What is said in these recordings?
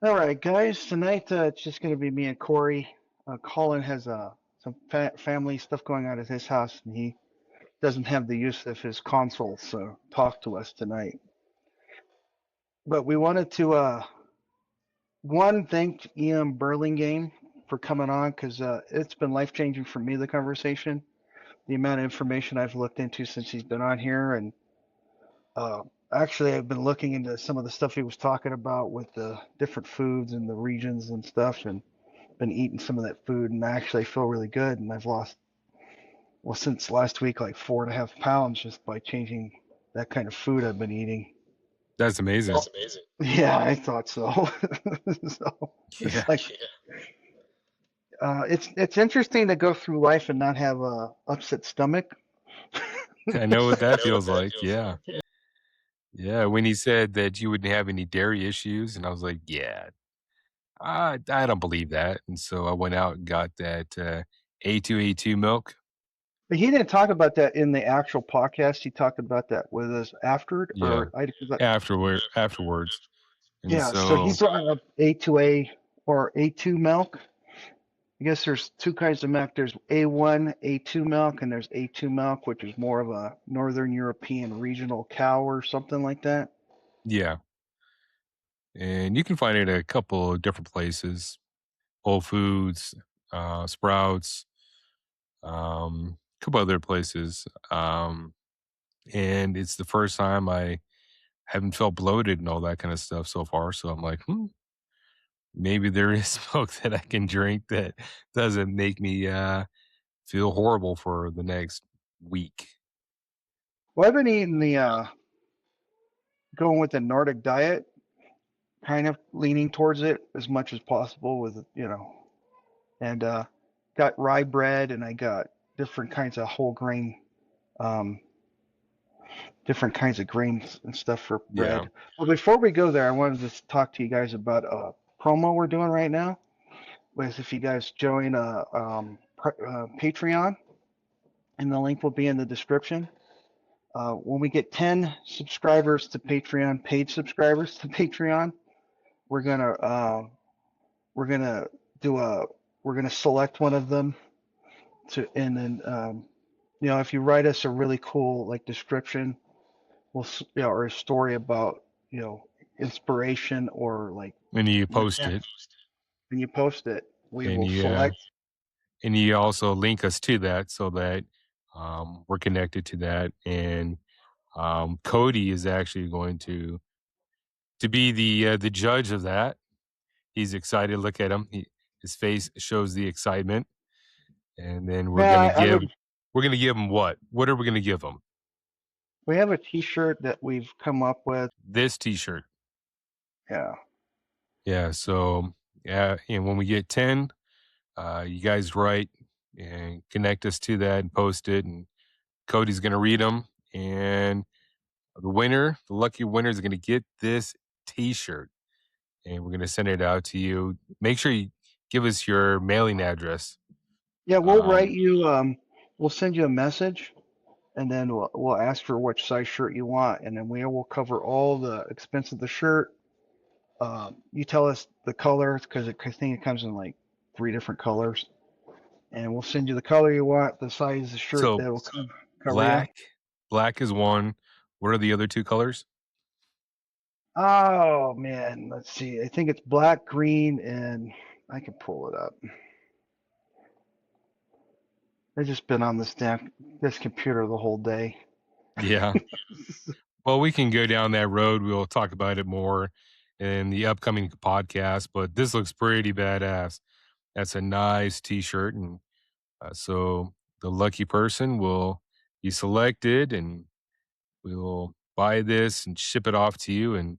All right, guys. Tonight it's just going to be me and Corey. Colin has some family stuff going on at his house, and he doesn't have the use of his console, so talk to us tonight. But we wanted to one thank Ian Burlingame for coming on because it's been life changing for me. The conversation, the amount of information I've looked into since he's been on here, and uh, actually I've been looking into some of the stuff he was talking about with the different foods and the regions and stuff, and been eating some of that food, and I actually feel really good. And I've lost, well, since last week, like 4.5 pounds just by changing that kind of food I've been eating. That's amazing. That's amazing. Yeah, I thought so. So, Yeah, like, it's interesting to go through life and not have a upset stomach. I know what I that know what feels that like. feels Yeah. like. Yeah. When he said that you wouldn't have any dairy issues, and I was like, yeah, I don't believe that. And so I went out and got that A2A2 milk. But he didn't talk about that in the actual podcast. He talked about that with us after, Yeah. or I, Afterwards. And yeah. So he so, brought up A2A or A2 milk. I guess there's two kinds of milk. There's A1, A2 milk, and there's A2 milk, which is more of a Northern European regional cow or something like that. yeah. And you can find it at a couple of different places Whole Foods, Sprouts, a couple other places. And it's the first time I haven't felt bloated and all that kind of stuff so far. So I'm like, maybe there is milk that I can drink that doesn't make me feel horrible for the next week. Well, I've been eating the going with the Nordic diet, kind of leaning towards it as much as possible with and got rye bread, and I got different kinds of whole grain, um, different kinds of grains and stuff for Yeah. bread. Well, before we go there, I wanted to talk to you guys about a promo we're doing right now. Was if you guys join Patreon, and the link will be in the description. When we get 10 subscribers to Patreon, paid subscribers to Patreon, we're gonna we're gonna do a we're gonna select one of them to, and then if you write us a really cool like description, or a story about inspiration or like And you what post it and you post it, we and will you, select. and you also link us to that so that we're connected to that. And Cody is actually going to be the judge of that. He's excited. Look at him. His face shows the excitement. And then Yeah, we're gonna give him what? What are we gonna give him? we have a T-shirt that we've come up with. This T-shirt. Yeah. Yeah. So yeah, and when we get 10, you guys write and connect us to that and post it, and Cody's gonna read them, and the lucky winner, is gonna get this T-shirt, and we're gonna send it out to you. Make sure you give us your mailing address. Yeah, we'll write Um, you. We'll send you a message, and then we'll ask for which size shirt you want, and then we will cover all the expense of the shirt. You tell us the color because I think it comes in like three different colors, and we'll send you the color you want, the size of the shirt so that will cover you. black, black is one. What are the other two colors? Oh man, let's see. I think it's black, green, and I can pull it up. I've just been on this computer the whole day. Yeah. Well, we can go down that road. We'll talk about it more in the upcoming podcast, but this looks pretty badass. That's a nice T-shirt, and so the lucky person will be selected, and we will buy this and ship it off to you, and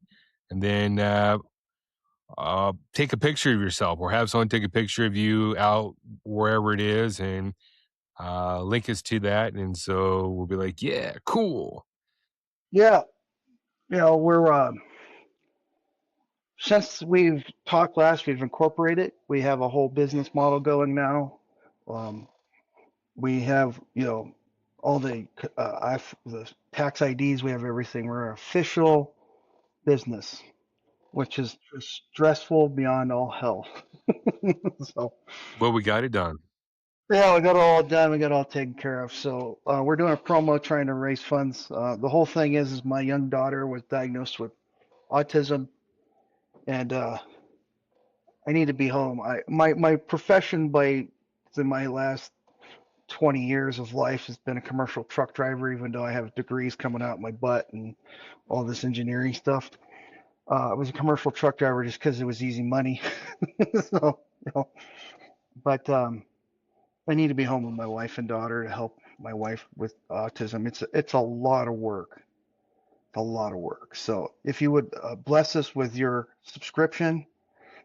then take a picture of yourself, or have someone take a picture of you out wherever it is, and link us to that, and so we'll be like, yeah, cool. Yeah, we're since we've talked last, we've incorporated. We have a whole business model going now. Um, we have, all the tax IDs. We have everything. We're an official business. which is stressful beyond all hell. So But we got it done. yeah, we got it all done. We got it all taken care of. So we're doing a promo trying to raise funds. The whole thing is my young daughter was diagnosed with autism, and I need to be home. My profession by in my last 20 years of life has been a commercial truck driver, even though I have degrees coming out my butt and all this engineering stuff. I was a commercial truck driver just because it was easy money. So, you know, but I need to be home with my wife and daughter to help my wife with autism. It's a lot of work, a lot of work. So if you would bless us with your subscription,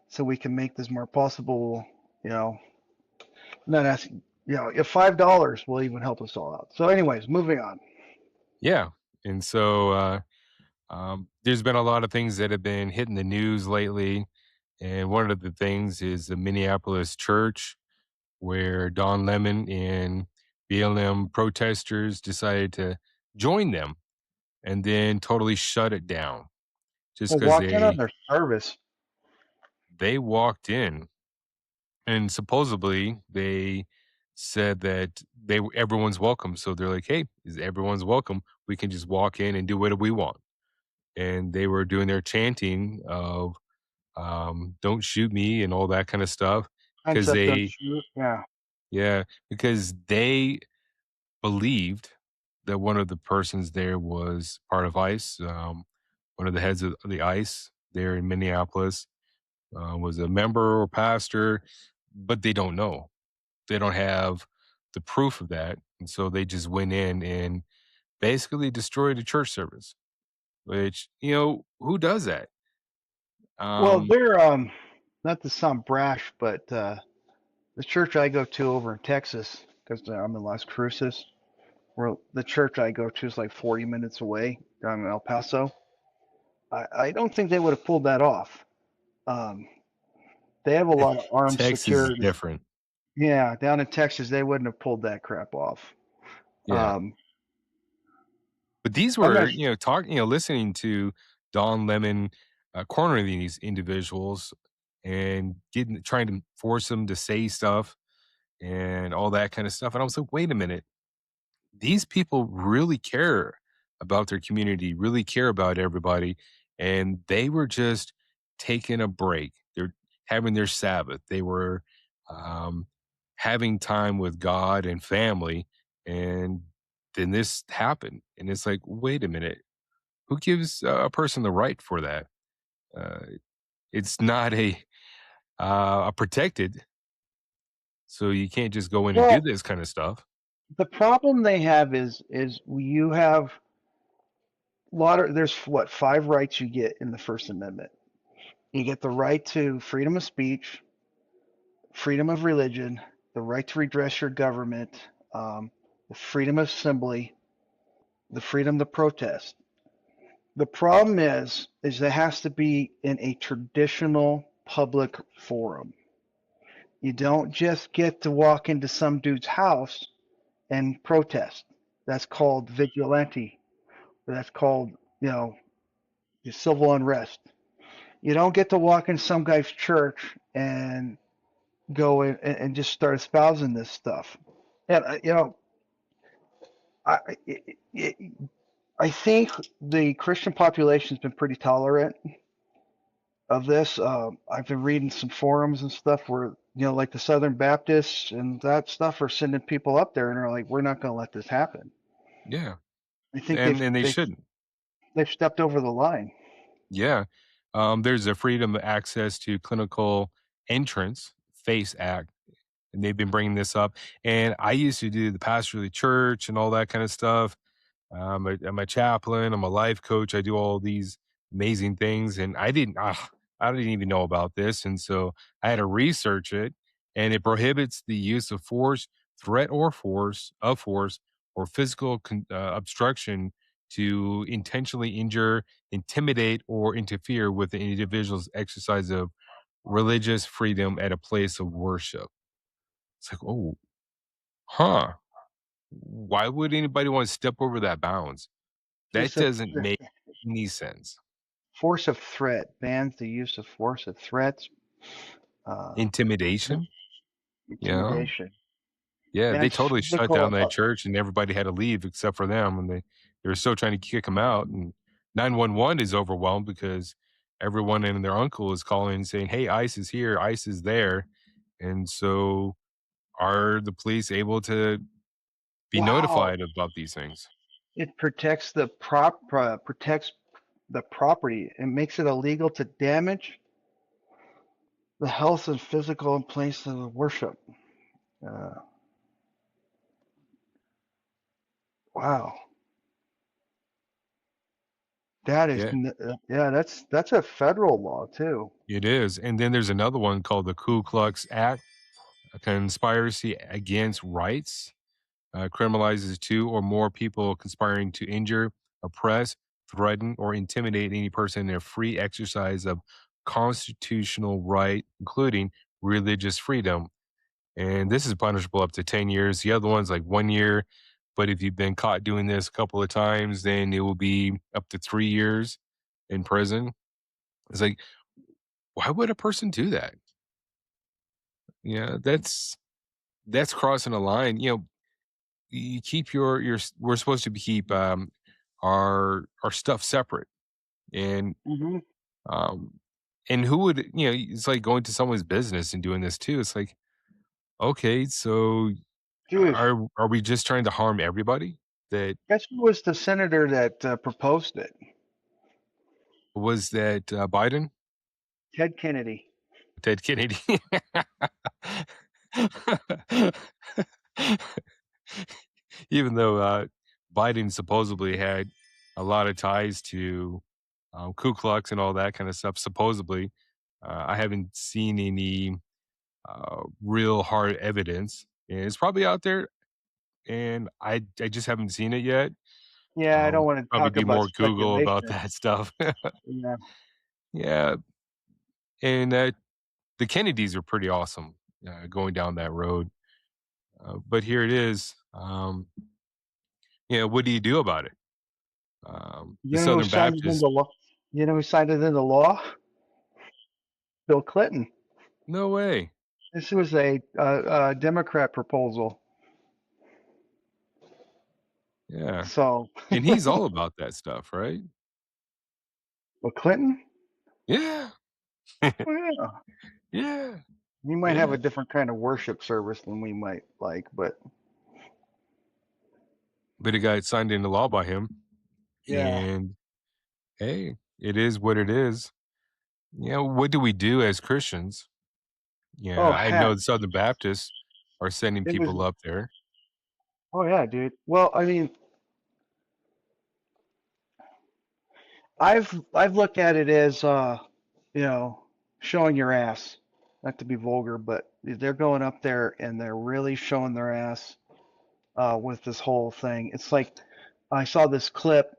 so we can make this more possible, you know, not asking, you know, if $5 will even help us all out. So, anyways, moving on. Yeah. And so there's been a lot of things that have been hitting the news lately. And one of the things is the Minneapolis church, where Don Lemon and BLM protesters decided to join them and then totally shut it down just Well, because walked in on their service. they walked in and supposedly they said that everyone's welcome. So they're like, hey, everyone's welcome. We can just walk in and do what we want. And they were doing their chanting of don't shoot me and all that kind of stuff because Concept don't shoot. Yeah. yeah, because they believed that one of the persons there was part of ICE. One of the heads of the ICE there in Minneapolis was a member or pastor, but they don't know. They don't have the proof of that. And so they just went in and basically destroyed a church service, which, who does that? Well, Um, they're not to sound brash, but the church I go to over in Texas, because I'm in Las Cruces, where the church I go to is like 40 minutes away down in El Paso. I don't think they would have pulled that off. Um, they have a lot of armed Texas is security. different. Yeah, down in Texas, they wouldn't have pulled that crap off. Yeah. Um, But these I'm were, not. listening to Don Lemon cornering these individuals and trying to force them to say stuff and all that kind of stuff. And I was like, wait a minute, these people really care about their community, really care about everybody. And they were just taking a break. They're having their Sabbath. They were um, having time with God and family. And then this happened. And it's like, wait a minute, who gives a person the right for that? Uh, it's not a protected, so you can't just go in and do Well, this kind of stuff. the problem they have is you have there's what, five rights you get in the First Amendment. You get the right to freedom of speech, freedom of religion, the right to redress your government, the freedom of assembly, the freedom to protest. The problem is it has to be in a traditional public forum. You don't just get to walk into some dude's house and protest. That's called vigilante. That's called, you know, civil unrest. You don't get to walk in some guy's church and go in and just start espousing this stuff. And I I think the Christian population has been pretty tolerant of this. I've been reading some forums and stuff where like the Southern Baptists and that stuff are sending people up there and are like, we're not going to let this happen. Yeah, I think and they shouldn't. they've stepped over the line. Yeah. There's a Freedom of Access to Clinical Entrance, FACE Act, and they've been bringing this up. And I used to do the pastor of the church and all that kind of stuff. I'm a chaplain. I'm a life coach. I do all these amazing things, and I didn't even know about this, and so I had to research it. And it prohibits the use of force, threat, or force, or physical obstruction to intentionally injure, intimidate, or interfere with the individual's exercise of religious freedom at a place of worship. It's like, oh, huh? Why would anybody want to step over that bounds? That Just a, doesn't make any sense. force of threat, bans the use of force of threats, uh, Intimidation. You know? intimidation, Yeah, they bans totally shut down physical. that church and everybody had to leave except for them, and they were still trying to kick them out, and 911 is overwhelmed because everyone and their uncle is calling and saying, "Hey, ICE is here, ICE is there." And so are the police able to be Wow, notified about these things? it protects the property. It makes it illegal to damage the health and physical and place of worship. Uh, wow, that is Yeah, yeah, that's a federal law too. it is, and then there's another one called the Ku Klux Act, a conspiracy against rights. Criminalizes two or more people conspiring to injure, oppress, threaten, or intimidate any person in their free exercise of constitutional right, including religious freedom. And this is punishable up to 10 years. The other one's like 1 year. But if you've been caught doing this a couple of times, then it will be up to 3 years in prison. It's like, why would a person do that? Yeah, that's crossing a line. You keep your we're supposed to keep our stuff separate, and Hmm. um and who would, it's like going to someone's business and doing this too. It's like, okay, so Dude, are we just trying to harm everybody? That guess who was the senator that proposed it? was that Biden, Ted Kennedy. Ted Kennedy. Even though Biden supposedly had a lot of ties to Ku Klux and all that kind of stuff, supposedly, I haven't seen any real hard evidence. And it's probably out there, and I just haven't seen it yet. Yeah, I don't want to Probably talk do about more Google about speculation. that stuff. Yeah. Yeah, and the Kennedys are pretty awesome going down that road. But here it is. What do you do about it? The You know who Southern signed it Baptists, into law? You know who signed it into law? Bill Clinton. no way. This was a Democrat proposal. Yeah. So, And he's all about that stuff, right? Bill Clinton? Yeah. Oh, yeah. Yeah. He might have Yeah. a different kind of worship service than we might like, but But it got signed into law by him. yeah. And hey, it is what it is. What do we do as Christians? Oh Yeah, I heck, know the Southern Baptists are sending it was. people up there. Oh yeah, dude. Well, I mean, I've looked at it as you know, showing your ass. Not to be vulgar, but they're going up there and they're really showing their ass with this whole thing. It's like I saw this clip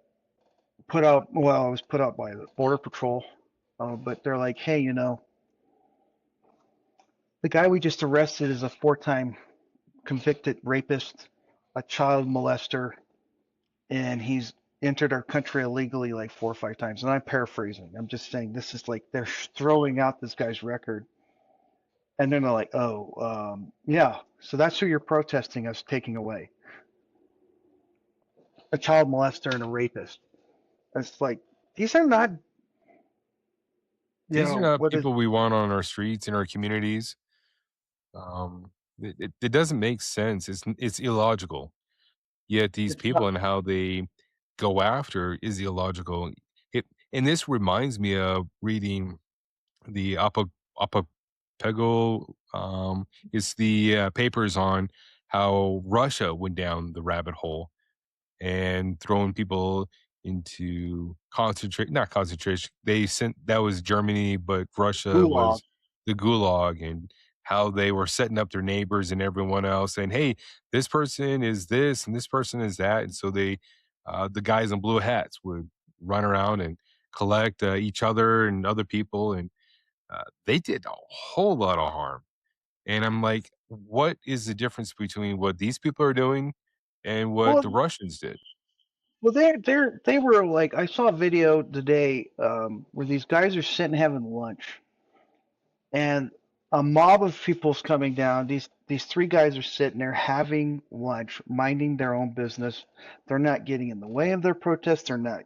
put out. Well, it was put out by the Border Patrol, but they're like, hey, the guy we just arrested is a four-time convicted rapist, a child molester, and he's entered our country illegally like 4 or 5 times. And I'm paraphrasing. I'm just saying this is like they're throwing out this guy's record, and then they're like, oh, yeah. So that's who you're protesting us taking away: a child molester and a rapist. It's like these are not, These are not what is people we want on our streets in our communities. It doesn't make sense. It's illogical. Yet these it's not. people and how they go after is illogical. And this reminds me of reading the Apopego. It's the papers on how Russia went down the rabbit hole and throwing people into concentrate not concentration. They sent that was Germany, but Russia Gulag. was the gulag, and how they were setting up their neighbors and everyone else saying, hey, this person is this and this person is that. And so the guys in blue hats would run around and collect each other and other people, and they did a whole lot of harm. And I'm like, what is the difference between what these people are doing and what Well, the Russians did? Well, they were like, I saw a video today where these guys are sitting having lunch, and a mob of people's coming down. These three guys are sitting there having lunch, minding their own business. They're not getting in the way of their protest. They're not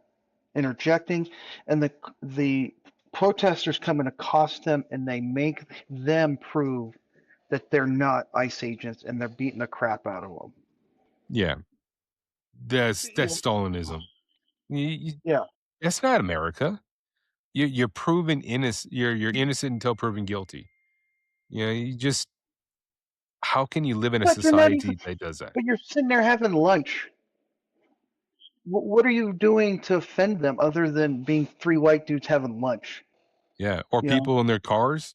interjecting, and the protesters come and accost them, and they make them prove that they're not ICE agents, and they're beating the crap out of them. Yeah, that's Stalinism. Yeah. That's not America. You're proven innocent. You're innocent until proven guilty. You just how can you live in a But you're not even. society that does that? But you're sitting there having lunch. What are you doing to offend them other than being three white dudes having lunch? Yeah, or You know, people in their cars.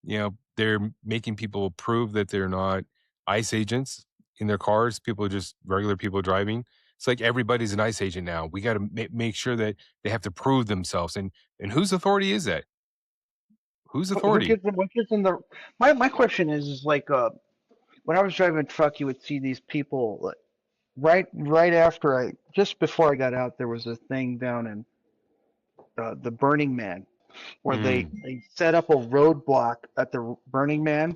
They're making people prove that they're not ICE agents in their cars. People just regular people driving. It's like everybody's an ICE agent now. We got to make sure that they have to prove themselves. And whose authority is that? Whose who authority? gives them? What gives them the? My question is like when I was driving a truck, you would see these people like, right after just before I got out, there was a thing down in the Burning Man where Mm, they set up a roadblock at the Burning Man,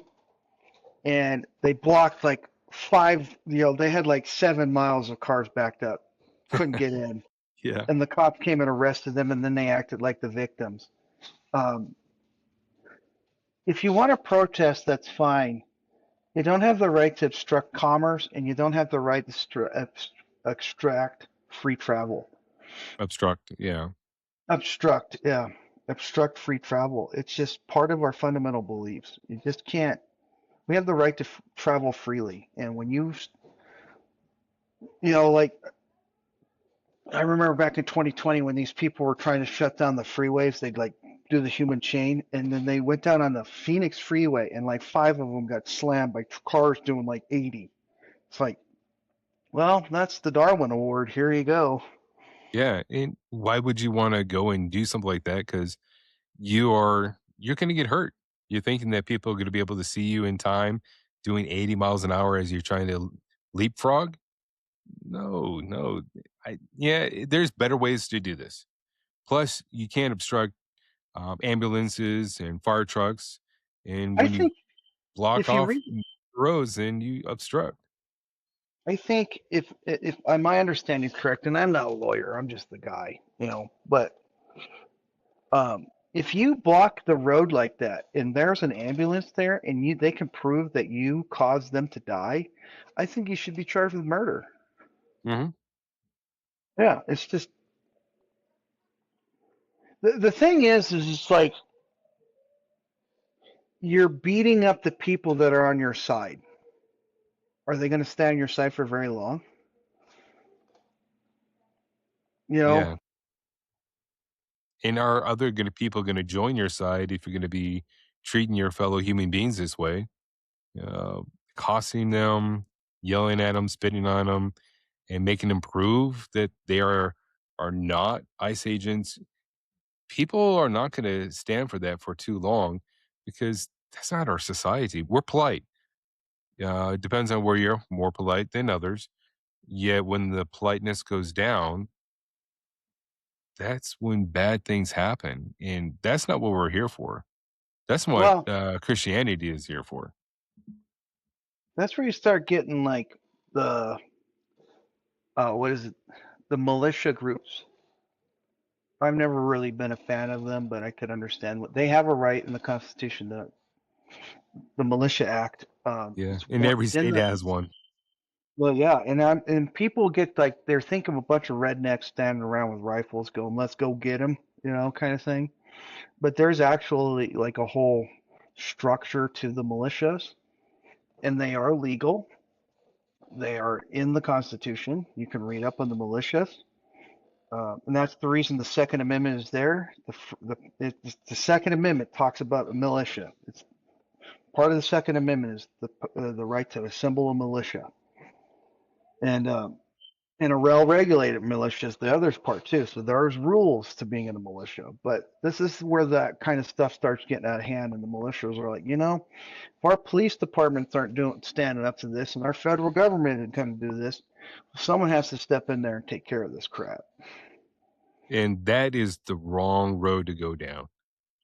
and they blocked like five. They had like 7 miles of cars backed up, couldn't get in, yeah, and the cop came and arrested them, and then they acted like the victims. Um, if you want to protest, that's fine. You don't have the right to obstruct commerce, and you don't have the right to extract free travel. obstruct. Yeah, Obstruct, yeah, obstruct free travel. It's just part of our fundamental beliefs. You just can't. We have the right to travel freely, and when like I remember back in 2020 when these people were trying to shut down the freeways, they'd like do the human chain, and then they went down on the Phoenix freeway, and like five of them got slammed by cars doing like 80. It's like, well, that's the Darwin Award. Here you go. yeah. And why would you want to go and do something like that? Because you're going to get hurt. You're thinking that people are going to be able to see you in time doing 80 miles an hour as you're trying to leapfrog. No, no. There's better ways to do this. Plus, you can't obstruct ambulances and fire trucks. And I when you think block if you off read, roads, then you obstruct. I think if my understanding is correct, and I'm not a lawyer, I'm just the guy, but if you block the road like that and there's an ambulance there and they can prove that you caused them to die, I think you should be charged with murder. Hmm. Yeah, it's just the thing is it's like you're beating up the people that are on your side. Are they going to stay on your side for very long? You know, Yeah. And are other people going to join your side if you're going to be treating your fellow human beings this way? Uh, Costing them, yelling at them, spitting on them, and making them prove that they are not ICE agents. People are not going to stand for that for too long because that's not our society. We're polite. It depends on where you're more polite than others. Yet when the politeness goes down, that's when bad things happen, and that's not what we're here for. That's what well, Christianity is here for. that's where you start getting like the what is it? The militia groups. I've never really been a fan of them, but I could understand what they have a right in the Constitution, the Militia Act. Yeah, It's and one. every It's in state the. has one. Well, yeah, and people get like they're thinking of a bunch of rednecks standing around with rifles, going, "Let's go get them," kind of thing. But there's actually like a whole structure to the militias, and they are legal. They are in the Constitution. You can read up on the militias. And that's the reason the Second Amendment is there. The Second Amendment talks about a militia. It's part of the Second Amendment is the right to assemble a militia, and a well-regulated militia is the other part too. So there's rules to being in a militia. But this is where that kind of stuff starts getting out of hand, and the militias are like, if our police departments aren't standing up to this, and our federal government isn't going to do this, Someone has to step in there and take care of this crap. And that is the wrong road to go down.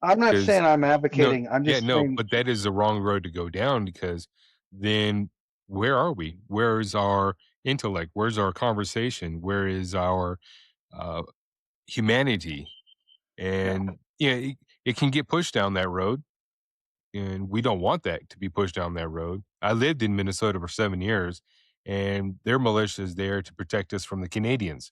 I'm not Because saying I'm no, advocating. I'm yeah, just no, saying, but that is the wrong road to go down because then where are we? Where is our intellect? Where's our conversation? Where is our uh, humanity? yeah. And yeah, it can get pushed down that road, and we don't want that to be pushed down that road. I lived in Minnesota for 7 years, and their militia is there to protect us from the Canadians.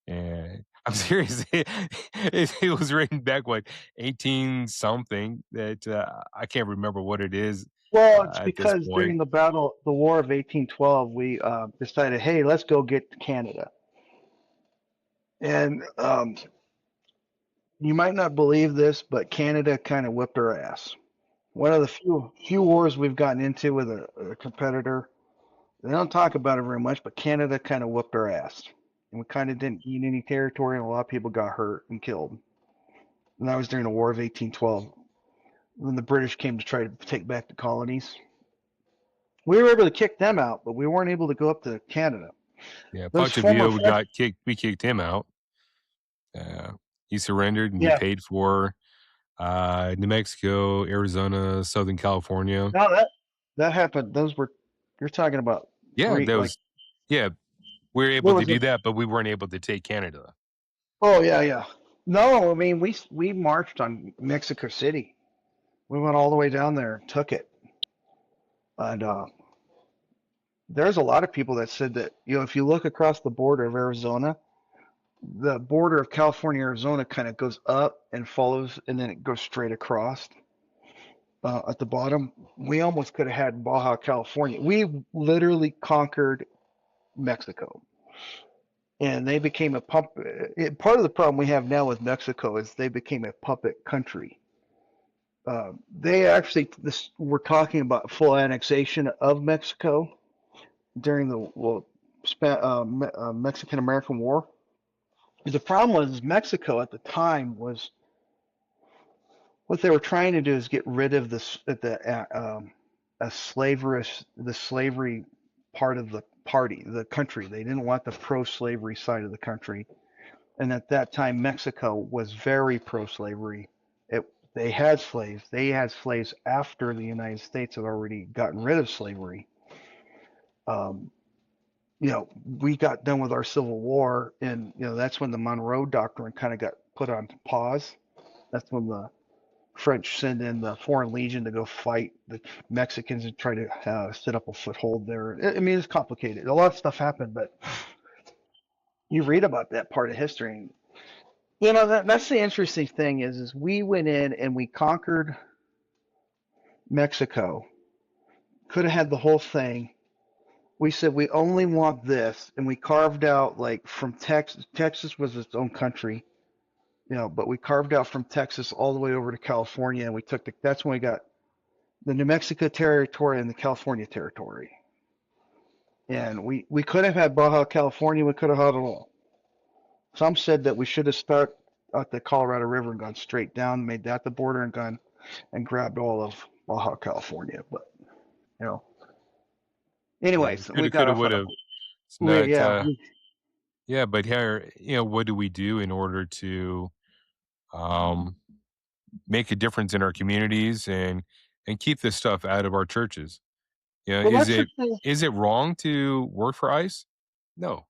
And I'm serious. It was written back what 18 something that I can't remember what it is Well, it's at this because point. during the War of 1812, we decided, hey, let's go get Canada. And you might not believe this, but Canada kind of whipped our ass. One of the few wars we've gotten into with a competitor. They don't talk about it very much, but Canada kind of whooped our ass, and we kind of didn't gain any territory, and a lot of people got hurt and killed. And that was during the War of 1812, when the British came to try to take back the colonies. We were able to kick them out, but we weren't able to go up to Canada. Yeah, Those former Ponteville French, got kicked. We kicked him out. He surrendered, and he yeah, paid for New Mexico, Arizona, Southern California. no, that happened. Those were you're talking about Yeah, pre that like was yeah. We were there able to was a do that, but we weren't able to take Canada. oh yeah yeah no I mean we marched on Mexico City. We went all the way down there, took it, and there's a lot of people that said that, if you look across the border of Arizona, the border of California, Arizona kind of goes up and follows, and then it goes straight across at the bottom. We almost could have had Baja California. We literally conquered Mexico, and they became a part of the problem we have now with Mexico is they became a puppet country. They actually were talking about full annexation of Mexico during the Mexican American War. The problem was Mexico at the time was what they were trying to do is get rid of the slavery part of the country. They didn't want the pro-slavery side of the country, and at that time Mexico was very pro-slavery. It they had slaves. They had slaves after the United States had already gotten rid of slavery. Um, we got done with our Civil War, and that's when the Monroe Doctrine kind of got put on pause. That's when the French send in the Foreign Legion to go fight the Mexicans and try to set up a foothold there. I mean, it's complicated. A lot of stuff happened, but you read about that part of history. And, that's the interesting thing is we went in and we conquered Mexico. Could have had the whole thing. We said we only want this, and we carved out like from Texas. Texas was its own country, but we carved out from Texas all the way over to California, and we took that's when we got the New Mexico territory and the California territory. And we could have had Baja California, we could have had it all. Some said that we should have started at the Colorado River and gone straight down, made that the border, and gone and grabbed all of Baja California. But you know, Yeah, anyways, we shoulda, got coulda, off on a woulda. It's we not. yeah Yeah, but here, what do we do in order to um, make a difference in our communities and keep this stuff out of our churches? well Is that's the it thing. is it wrong to work for ICE? No.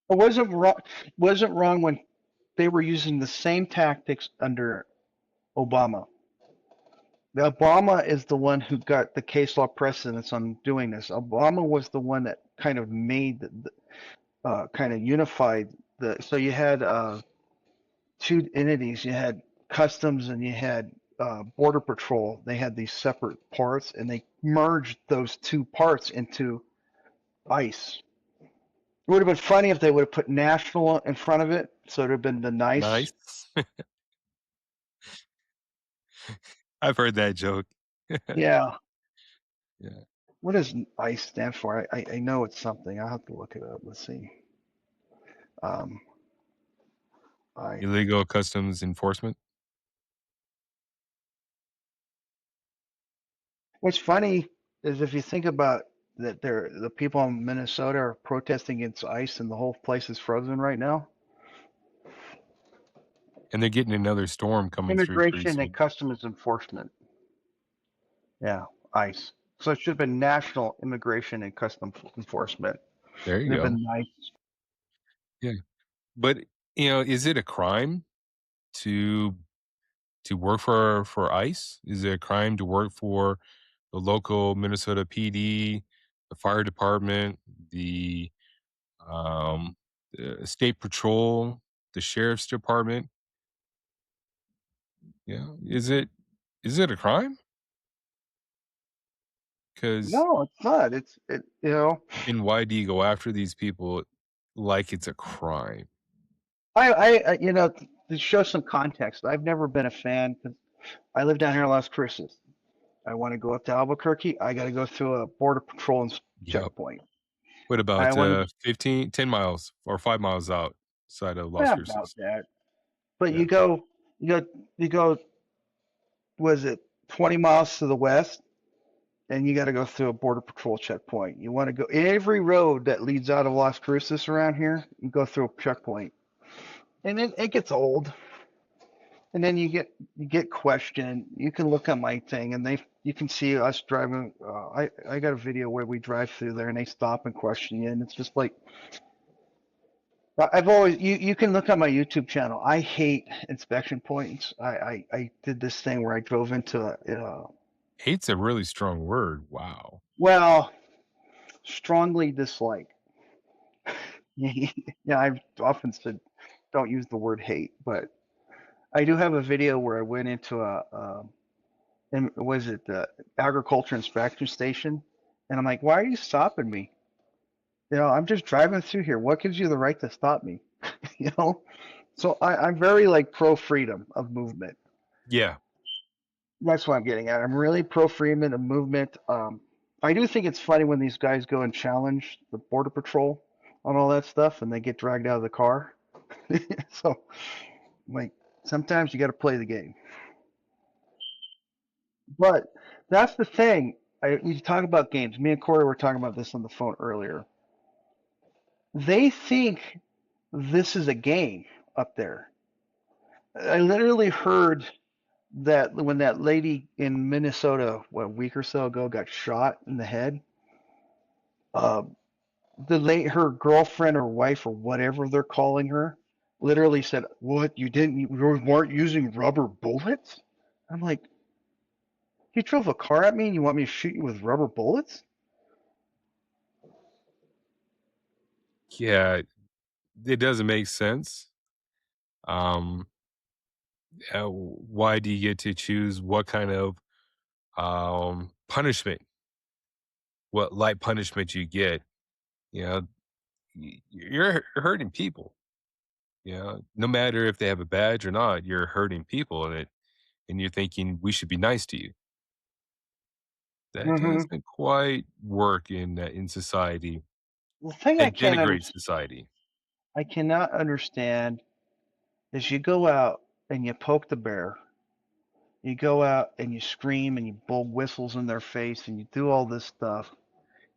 It wasn't wrong when they were using the same tactics under Obama. Obama is the one who got the case law precedence on doing this. Obama was the one that kind of made kind of unified so you had two entities. You had customs and you had border patrol. They had these separate parts, and they merged those two parts into ICE. It would have been funny if they would have put national in front of it, so it would have been the nice. Nice. I've heard that joke. Yeah. Yeah. What does ICE stand for? I know it's something. I'll have to look it up. Let's see. Um, I. Illegal customs enforcement. What's funny is if you think about that the people in Minnesota are protesting against ICE and the whole place is frozen right now? And they're getting another storm coming through pretty Immigration and soon. Customs Enforcement. Yeah, ICE. So it should have been National Immigration and Customs Enforcement. There you It'd have go. been nice. Yeah. But, is it a crime to work for ICE? Is it a crime to work for the local Minnesota PD, the fire department, um, the state patrol, the sheriff's department? Is it a crime? Because No, it's not. then why do you go after these people like it's a crime? To show some context, I've never been a fan because I live down here in Las Cruces. I want to go up to Albuquerque. I got to go through a border patrol Yep. checkpoint. What I about want to 10 miles or 5 miles outside of Las yeah, about Cruces? that. But Yeah. you go, was it 20 miles to the west? And you got to go through a border patrol checkpoint. You want to go every road that leads out of Las Cruces around here, you go through a checkpoint, and it gets old. And then you get questioned. You can look at my thing, and you can see us driving. I got a video where we drive through there, and they stop and question you, and it's just like I've always you can look at my YouTube channel. I hate inspection points. I did this thing where I drove into Hate's a really strong word. Wow. well, strongly dislike. Yeah, I've often said don't use the word hate, but I do have a video where I went into was it the agriculture inspection station, and I'm like, why are you stopping me? I'm just driving through here. What gives you the right to stop me? You know, so I'm very like pro freedom of movement. Yeah. That's what I'm getting at. I'm really pro freedom of movement. I do think it's funny when these guys go and challenge the border patrol on all that stuff, and they get dragged out of the car. So, like, sometimes you got to play the game. But that's the thing. You talk about games. Me and Corey were talking about this on the phone earlier. They think this is a game up there. I literally heard that when that lady in Minnesota, what, a week or so ago, got shot in the head, uh, her girlfriend or wife or whatever they're calling her, literally said, "What? You weren't using rubber bullets?" I'm like, "You drove a car at me and you want me to shoot you with rubber bullets?" Yeah. It doesn't make sense. Um, why do you get to choose what kind of punishment, what light punishment you get? You know, you're hurting people. No matter if they have a badge or not, you're hurting people, and you're thinking we should be nice to you. That Hmm. doesn't quite work in society. The thing It denigrates society. I cannot understand is you go out and you poke the bear, you go out and you scream and you blow whistles in their face and you do all this stuff.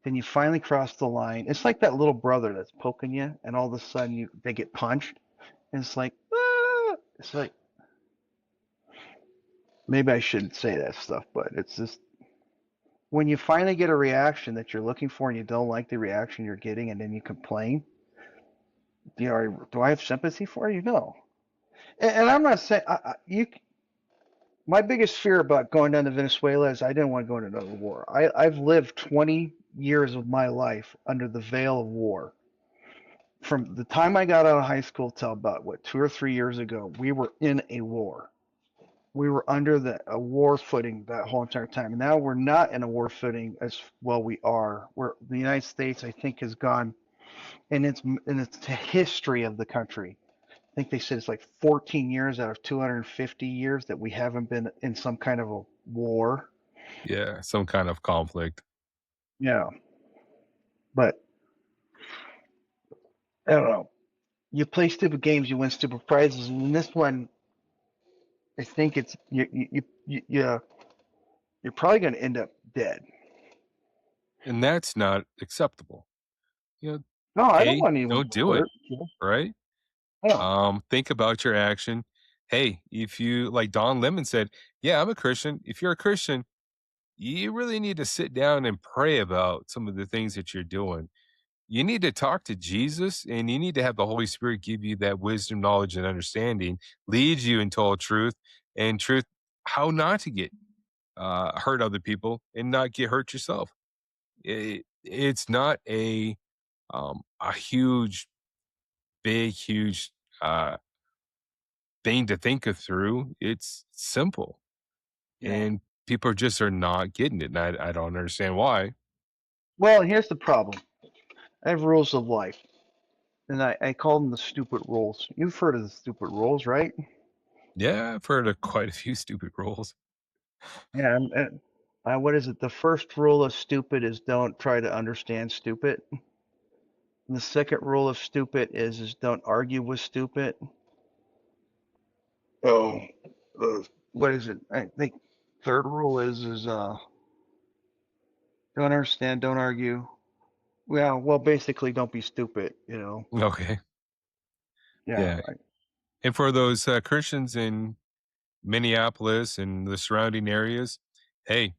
Then you finally cross the line. It's like that little brother that's poking you, and all of a sudden they get punched, and it's like, ah! It's like maybe I shouldn't say that stuff, but it's just when you finally get a reaction that you're looking for and you don't like the reaction you're getting, and then you complain. Do I have sympathy for you? No. And I'm not saying you. My biggest fear about going down to Venezuela is I didn't want to go into another war. I've lived 20 years of my life under the veil of war. From the time I got out of high school till about what 2 or 3 years ago, we were in a war. We were under a war footing that whole entire time. And now we're not in a war footing as well. We are. Where the United States, I think, has gone in its history of the country. I think they said it's like 14 years out of 250 years that we haven't been in some kind of a war. Yeah, some kind of conflict. Yeah, but I don't know. You play stupid games, you win stupid prizes, and in this one, I think it's you're probably going to end up dead. and that's not acceptable. You know, No, I don't hey, want anyone to don't do it, hurt. Yeah. right? Yeah. Think about your action. Hey, if you like Don Lemon said, yeah, I'm a Christian. If you're a Christian, you really need to sit down and pray about some of the things that you're doing. You need to talk to Jesus and you need to have the Holy Spirit give you that wisdom, knowledge, and understanding, lead you into all truth and truth, how not to get hurt other people and not get hurt yourself. It's not a huge, big, huge uh, thing to think of through. It's simple, Yeah. and people just are not getting it. And I don't understand why. Well, here's the problem. I have rules of life, and I call them the stupid rules. You've heard of the stupid rules, right? Yeah, I've heard of quite a few stupid rules. Yeah. What is it? The first rule of stupid is don't try to understand stupid. And the second rule of stupid is don't argue with stupid. Oh, what is it? I think third rule is don't understand, don't argue. Well, basically, don't be stupid. Okay, Yeah, yeah. And for those Christians in Minneapolis and the surrounding areas, hey,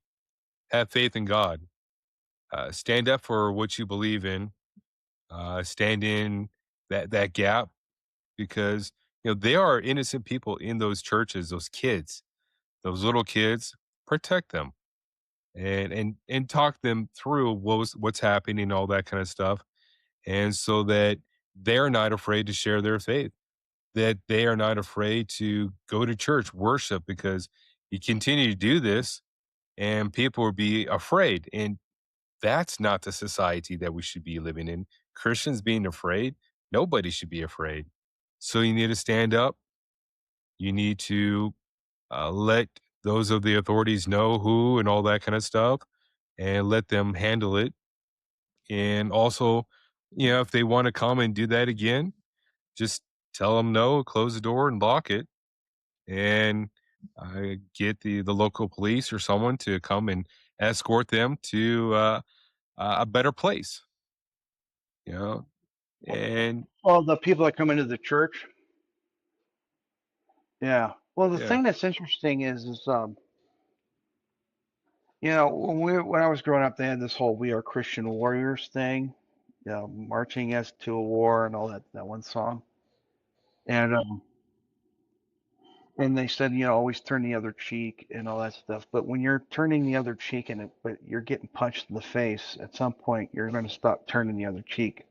have faith in God. Stand up for what you believe in. Stand in that gap because there are innocent people in those churches, those kids, those little kids. Protect them and talk them through what's happening, all that kind of stuff, and so that they're not afraid to share their faith, that they are not afraid to go to church, worship, because you continue to do this, and people will be afraid, and that's not the society that we should be living in. Christians being afraid, nobody should be afraid. So you need to stand up. You need to let those of the authorities know who and all that kind of stuff and let them handle it. And also, if they want to come and do that again, just tell them no, close the door and lock it and get the local police or someone to come and escort them to a better place, you know, and well, the people that come into the church. Yeah. Well, the yeah, thing that's interesting is when I was growing up, they had this whole "We Are Christian Warriors" thing, marching us to a war and all that one song, and um, and they said, always turn the other cheek and all that stuff. But when you're turning the other cheek but you're getting punched in the face, at some point you're going to stop turning the other cheek.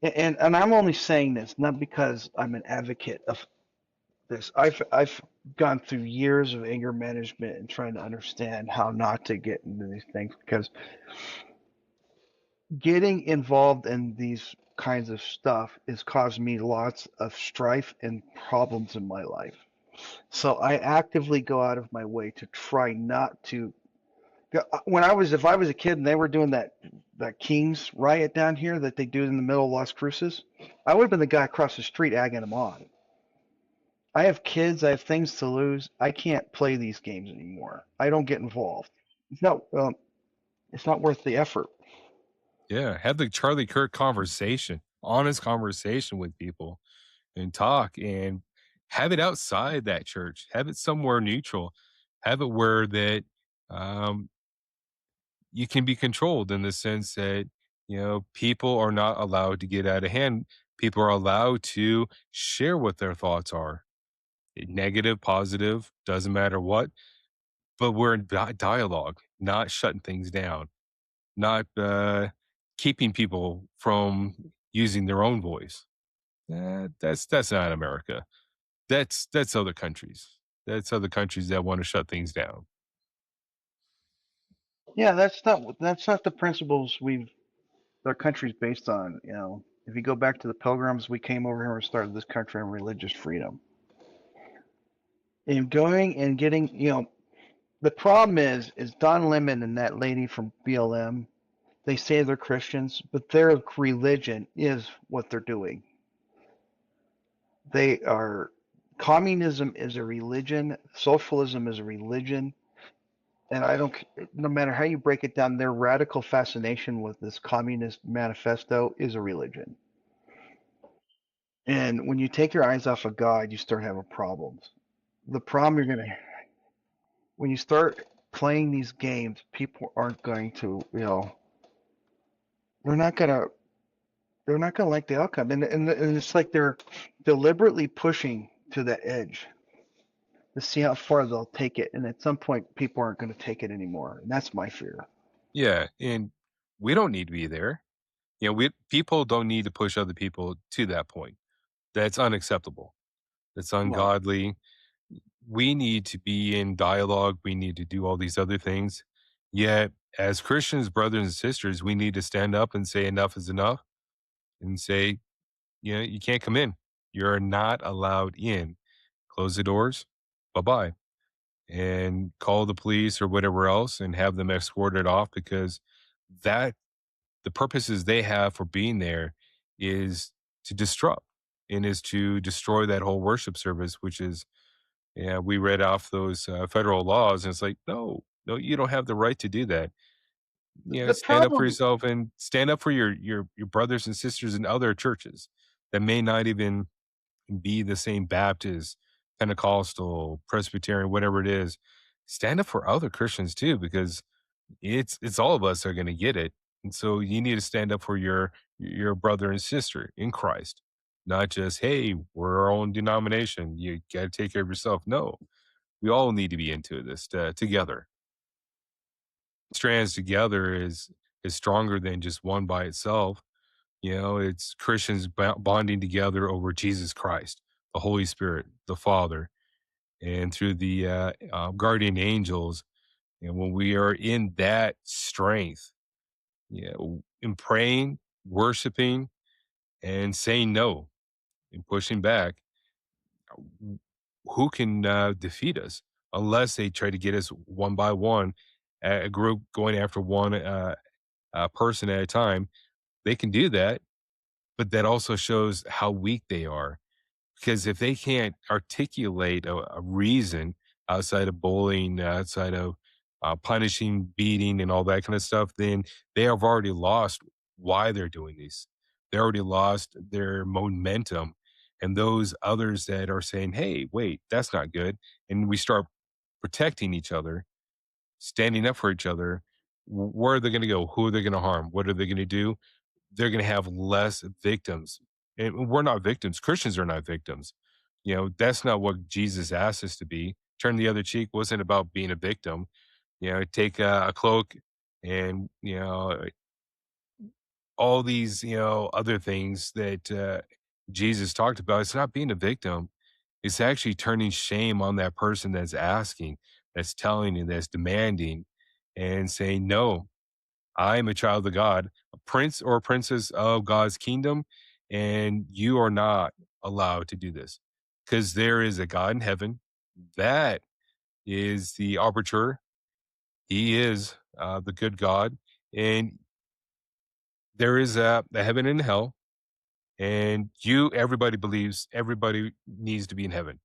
And I'm only saying this not because I'm an advocate of this. I've gone through years of anger management and trying to understand how not to get into these things because getting involved in these kinds of stuff has caused me lots of strife and problems in my life. So I actively go out of my way to try not to. If I was a kid and they were doing that King's riot down here that they do in the middle of Las Cruces, I would have been the guy across the street egging them on. I have kids. I have things to lose. I can't play these games anymore. I don't get involved. It's not. It's not worth the effort. yeah, have the Charlie Kirk conversation, honest conversation with people and talk and have it outside that church. Have it somewhere neutral. Have it where that um, you can be controlled in the sense that, people are not allowed to get out of hand. People are allowed to share what their thoughts are. Negative, positive, doesn't matter what, but we're in dialogue, not shutting things down, not keeping people from using their own voice. That's not America. That's other countries. That's other countries that want to shut things down. Yeah, that's not the principles our country's based on. If you go back to the Pilgrims, we came over here and started this country on religious freedom. And going and getting, the problem is Don Lemon and that lady from BLM. They say they're Christians, but their religion is what they're doing. They are Communism is a religion, socialism is a religion, And I don't, no matter how you break it down, their radical fascination with this communist manifesto is a religion. And when you take your eyes off of God, you start having problems. The problem you're going to, when you start playing these games, people aren't going to, they're not going to, they're not going to like the outcome. And it's like they're deliberately pushing to the edge to see how far they'll take it. And at some point, people aren't going to take it anymore. And that's my fear. Yeah, and we don't need to be there. We people don't need to push other people to that point. That's unacceptable. That's Right. ungodly. We need to be in dialogue. We need to do all these other things. Yet, as Christians, brothers and sisters, we need to stand up and say enough is enough and say, you can't come in. You're not allowed in. Close the doors. Bye bye. And call the police or whatever else and have them escorted off because that the purposes they have for being there is to disrupt and is to destroy that whole worship service, which is, yeah, we read off those federal laws and it's like, no, no, you don't have the right to do that. The Stand up for problem, yourself and stand up for your brothers and sisters in other churches that may not even be the same Baptist, Pentecostal, Presbyterian, whatever it is. Stand up for other Christians too, because it's all of us are going to get it. And so you need to stand up for your brother and sister in Christ, not just, hey, we're our own denomination. You got to take care of yourself. No, we all need to be into this together. Strands together is stronger than just one by itself. It's Christians bonding together over Jesus Christ, the Holy Spirit, the Father, and through the guardian angels. And when we are in that strength, in praying, worshiping, and saying no and pushing back, w- who can defeat us unless they try to get us one by one, a group going after one person at a time? They can do that, but that also shows how weak they are. Because if they can't articulate a reason outside of bullying, outside of punishing, beating, and all that kind of stuff, then they have already lost why they're doing these. They already lost their momentum. And those others that are saying, hey, wait, that's not good. And we start protecting each other, standing up for each other. Where are they going to go? Who are they going to harm? What are they going to do? They're going to have less victims. And we're not victims. Christians are not victims. That's not what Jesus asked us to be. Turn the other cheek wasn't about being a victim. Take a cloak and, all these, other things that Jesus talked about. It's not being a victim. It's actually turning shame on that person that's asking, that's telling you, that's demanding, and saying, no, I am a child of God, a prince or a princess of God's kingdom, and you are not allowed to do this because there is a God in heaven. That is the arbiter. He is the good God, and there is a heaven and hell. And everybody believes everybody needs to be in heaven.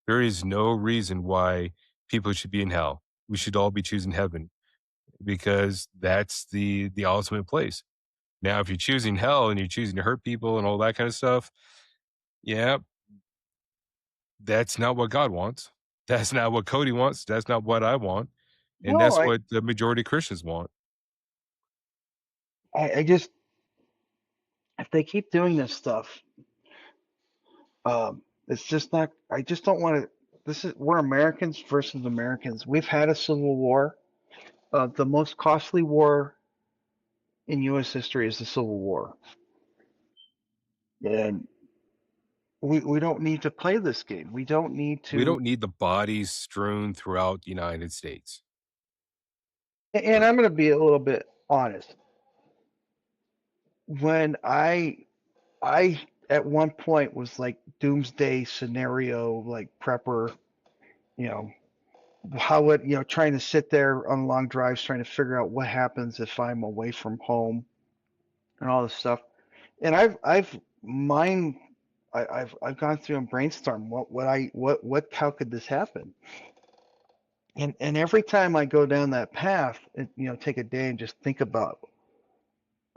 There is no reason why people should be in hell. We should all be choosing heaven because that's the ultimate place. Now, if you're choosing hell and you're choosing to hurt people and all that kind of stuff, yeah, that's not what God wants. That's not what Cody wants. That's not what I want. And no, that's what the majority of Christians want. I just, if they keep doing this stuff, it's just not, I just don't want to, we're Americans versus Americans. We've had a civil war. The most costly war in U.S. history is the Civil War. And we don't need to play this game. We don't need We to, don't need the bodies strewn throughout the United States. and I'm going to be a little bit honest. When I at one point was like doomsday scenario, like prepper, you know, how would, trying to sit there on long drives, trying to figure out what happens if I'm away from home and all this stuff. And I've mind, I've gone through and brainstormed how could this happen? And every time I go down that path, take a day and just think about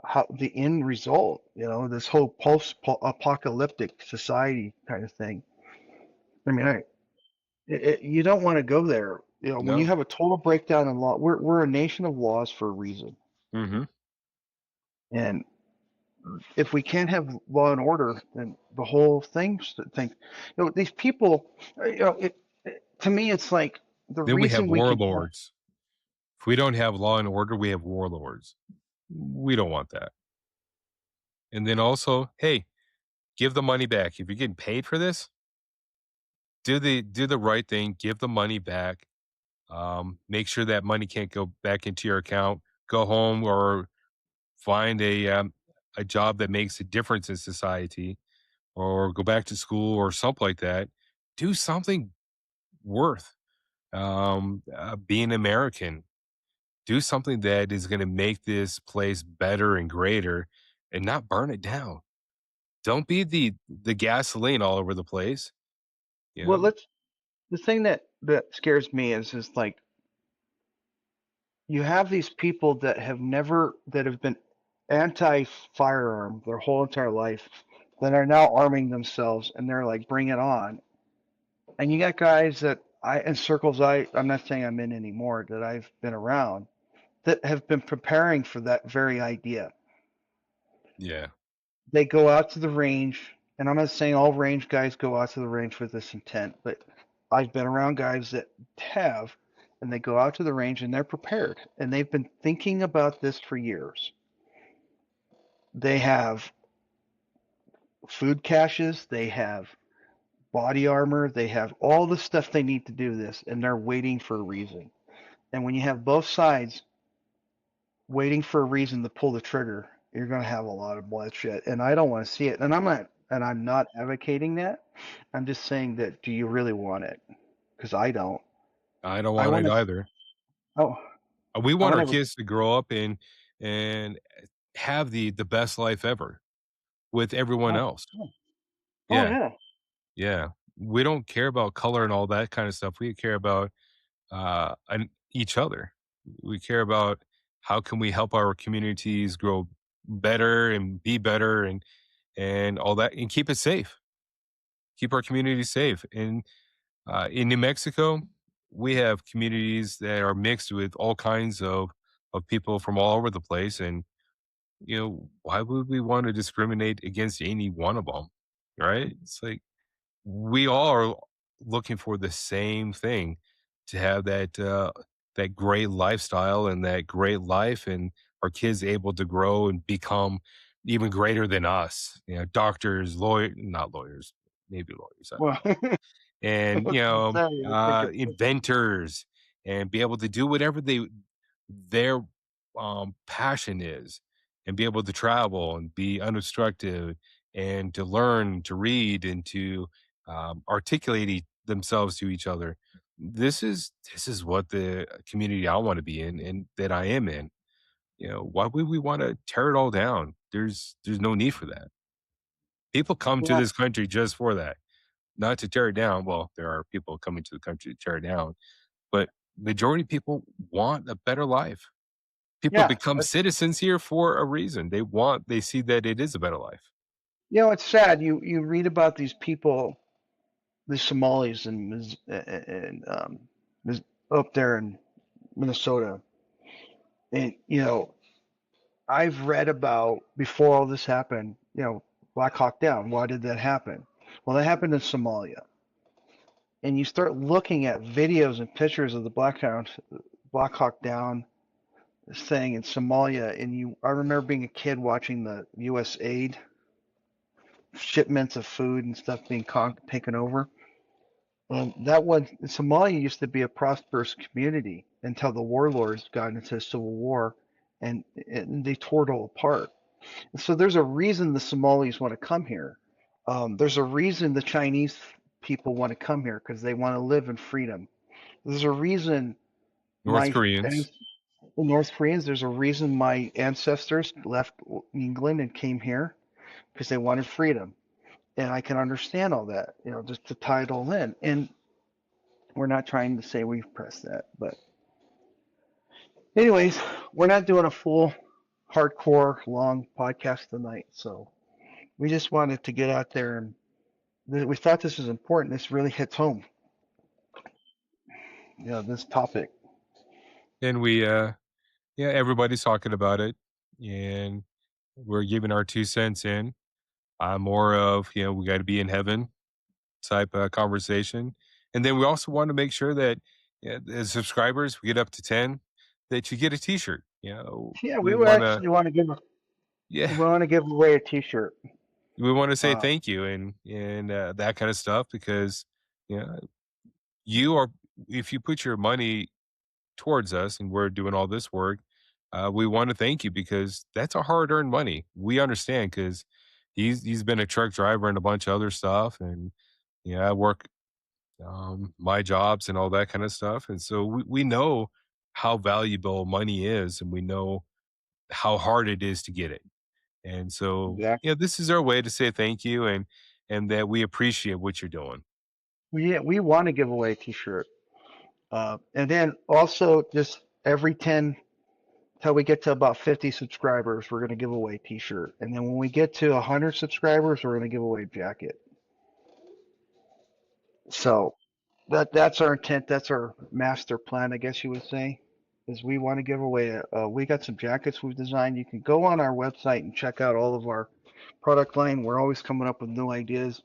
how the end result, this whole post-apocalyptic society kind of thing. I mean, you don't want to go there. When you No. have a total breakdown in law, we're a nation of laws for a reason. Mm-hmm. And if we can't have law and order, then the whole thing, these people, to me, it's like the Then we have reason we can, warlords. If we don't have law and order, we have warlords. We don't want that. And then also, hey, give the money back. If you're getting paid for this, do the right thing. Give the money back. Make sure that money can't go back into your account. Go home or find a job that makes a difference in society, or go back to school or something like that. Do something worth being American. Do something that is going to make this place better and greater, and not burn it down. Don't be the gasoline all over the place. You well, know, the thing that scares me is like you have these people that have been anti-firearm their whole entire life that are now arming themselves and they're like, bring it on. And you got guys that in circles I'm not saying I'm in anymore, that I've been around, that have been preparing for that very idea. yeah, They go out to the range, and I'm not saying all range guys go out to the range with this intent, but I've been around guys that have, and they go out to the range and they're prepared, and they've been thinking about this for years. They have food caches, they have body armor, they have all the stuff they need to do this, and they're waiting for a reason. And when you have both sides waiting for a reason to pull the trigger, you're going to have a lot of bloodshed. And I don't want to see it. And I'm not advocating that. I'm just saying that do you really want it? Because I don't. I don't I want want it to. either. Oh, We I want want our to have. kids to grow up and have the best life ever with everyone Oh, else. oh Yeah, yeah. yeah. We don't care about color and all that kind of stuff. We care about each other. We care about how can we help our communities grow better and be better and all that, and keep it safe. Keep our communities safe. And in New Mexico, we have communities that are mixed with all kinds of people from all over the place. And why would we want to discriminate against any one of them? Right? It's like we all are looking for the same thing, to have that great lifestyle and that great life, and our kids able to grow and become even greater than us. Doctors, not lawyers, maybe lawyers. I don't Well, know. I And was gonna say, I think it's inventors, and be able to do whatever their passion is, and be able to travel and be unobstructed, and to learn to read and to articulate themselves to each other. This is what the community I want to be in, and that I am in. Why would we want to tear it all down? There's no need for that. People come to yeah, this country just for that, not to tear it down. Well, there are people coming to the country to tear it down, but majority of people want a better life. People yeah. become citizens here for a reason. They see that it is a better life. It's sad. You read about these people, the Somalis up there in Minnesota, and I've read about before all this happened, Black Hawk Down. Why did that happen? Well, that happened in Somalia. And you start looking at videos and pictures of the Black Hawk Down thing in Somalia, and I remember being a kid watching the U.S. aid shipments of food and stuff being taken over. And Somalia used to be a prosperous community until the warlords got into a civil war, and they tore it all apart. So there's a reason the Somalis want to come here. There's a reason the Chinese people want to come here because they want to live in freedom. There's a reason North my Koreans. North Koreans. There's a reason my ancestors left England and came here because they wanted freedom, and I can understand all that. Just to tie it all in. And We're not trying to say we've pressed that, but anyways, we're not doing a full hardcore long podcast tonight, so we just wanted to get out there and we thought this was important. This really hits home, this topic. And yeah, everybody's talking about it, and we're giving our 2 cents in. I'm more of, we got to be in heaven type conversation. And then we also want to make sure that as subscribers, we get up to 10, that you get a t-shirt. Yeah, We we would want to, actually want to give yeah, we want to give away a T-shirt. we want to say Uh, thank you and that kind of stuff because, you know, you are, if you put your money towards us and we're doing all this work, we want to thank you because that's our hard-earned money. We understand because he's been a truck driver and a bunch of other stuff, and I work my jobs and all that kind of stuff, and so we know how valuable money is, and we know how hard it is to get it. And so, exactly. this is our way to say thank you and that we appreciate what you're doing. We want to give away a T-shirt, and then also just every 10 till we get to about 50 subscribers, we're going to give away a T-shirt, and then when we get to 100 subscribers, we're going to give away a jacket. So that's our intent. That's our master plan, I guess you would say, is we want to give away. We got some jackets we've designed. You can go on our website and check out all of our product line. We're always coming up with new ideas.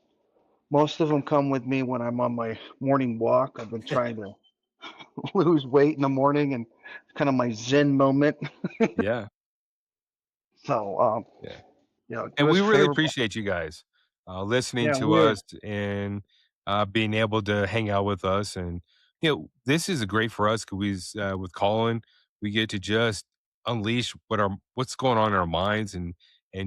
Most of them come with me when I'm on my morning walk. I've been trying to lose weight in the morning, and it's kind of my Zen moment. Yeah, So, yeah. give And us we a really favor. appreciate you guys listening Yeah, to we're us and being able to hang out with us. And this is great for us because with Colin, we get to just unleash what's going on in our minds and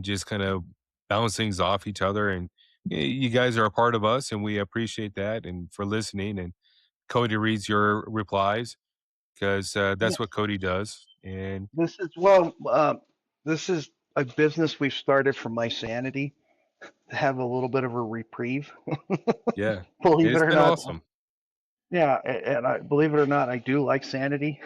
just kind of bounce things off each other. And you guys are a part of us, and we appreciate that. And for listening. And Cody reads your replies because yeah. that's what Cody does. And This is this is a business we've started for my sanity to have a little bit of a reprieve. yeah, Believe it it's or been not, awesome. yeah, and I believe it or not, I do like sanity.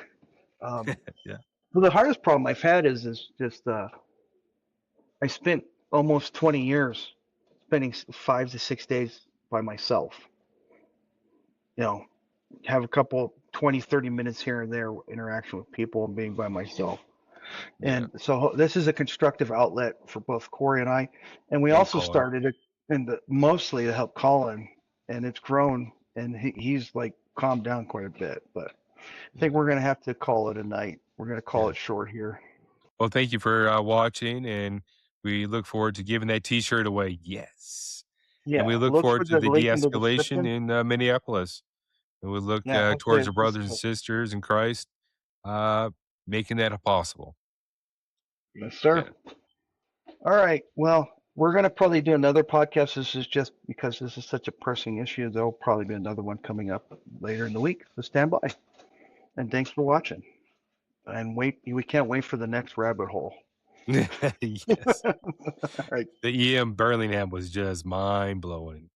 Um, Yeah, well, the hardest problem I've had is just I spent almost 20 years spending 5 to 6 days by myself. You know, have a couple 20, 30 minutes here and there interaction with people and being by myself. yeah. And so this is a constructive outlet for both Corey and I. And we And also Colin. started it mostly to help Colin, and it's grown, and he's like calmed down quite a bit. But I think Yeah. we're going to have to call it a night. We're going to call Yeah. it short here. Well, thank you for watching, and we look forward to giving that T-shirt away. Yes, and we Yeah, look look forward for to the the link in the de-escalation description. in Minneapolis, and we look Yeah, hopefully towards our it's just brothers and sisters in Christ, uh, making that possible. yes, sir. Yeah. All right. Well, we're going to probably do another podcast. This is just because this is such a pressing issue. There'll probably be another one coming up later in the week. So stand by. And thanks for watching. And wait, we can't wait for the next rabbit hole. Yes, All right. the EM Burlingham was just mind blowing.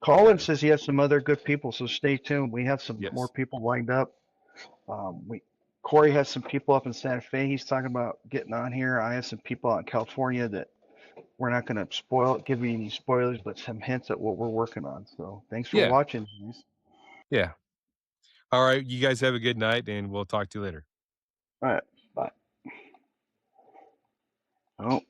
Colin Yeah. says he has some other good people, so stay tuned. We have some more Yes. people lined up. We Corey has some people up in Santa Fe. He's talking about getting on here. I have some people out in California that we're not going to give you any spoilers, but some hints at what we're working on. So thanks for Yeah. watching. Yeah. All right. You guys have a good night, and we'll talk to you later. All right. Bye. Oh.